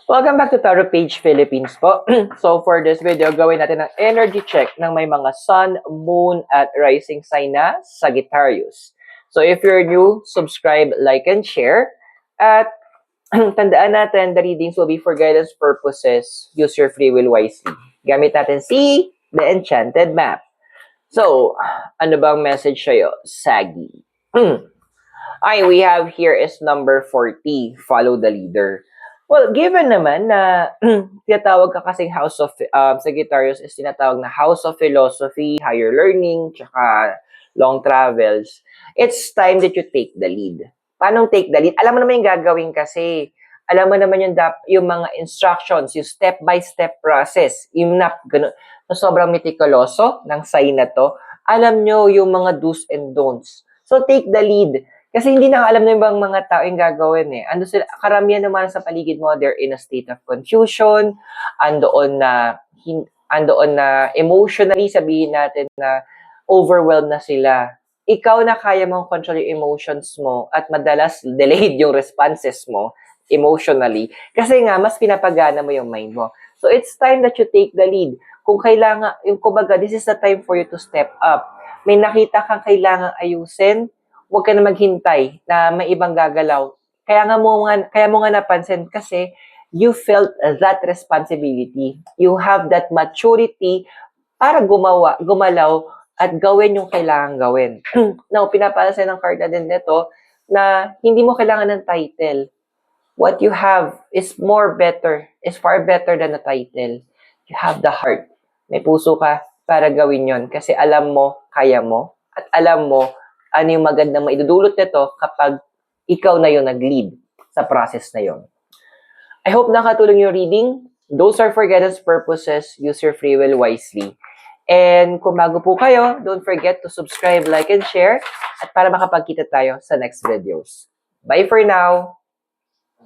Welcome back to Tarot Page Philippines po. So for this video, gawin natin ang energy check ng may mga sun, moon, at rising sign na Sagittarius. So if you're new, subscribe, like, and share. At tandaan natin, the readings will be for guidance purposes. Use your free will wisely. Gamit natin si The Enchanted Map. So, ano bang message sa'yo, Sagi? Ay, we have here is number 40, follow the leader. Well, given naman na tinatawag ka kasing House of Sagittarius is tinatawag na House of Philosophy, Higher Learning, tsaka Long Travels, it's time that you take the lead. Paano take the lead? Alam mo naman yung gagawin kasi. Alam mo naman yung mga instructions, yung step-by-step process. Yung ganun, na sobrang meticuloso ng sign na to. Alam nyo yung mga do's and don'ts. So, take the lead. Kasi hindi na alam ng ibang mga tao yung gagawin eh. Ando sila, karamihan naman sa paligid mo, they're in a state of confusion, andoon na emotionally, sabihin natin na overwhelmed na sila. Ikaw na kaya mong control yung emotions mo at madalas delayed yung responses mo emotionally. Kasi nga, mas pinapagana mo yung mind mo. So, it's time that you take the lead. Kung kailangan, yung kumbaga, this is the time for you to step up. May nakita kang kailangan ayusin, huwag ka na maghintay na may ibang gagalaw. Kaya mo nga napansin kasi you felt that responsibility. You have that maturity para gumalaw at gawin yung kailangan gawin. Now, pinapansin ng card na din nito na hindi mo kailangan ng title. What you have is far better than a title. You have the heart. May puso ka para gawin yon kasi alam mo, kaya mo, at alam mo ano yung magandang maidudulot nito kapag ikaw na yung nag-lead sa process na yon. I hope nakatulong yung reading. Those are for guidance purposes. Use your free will wisely. And kung bago po kayo, don't forget to subscribe, like, and share at para makapagkita tayo sa next videos. Bye for now!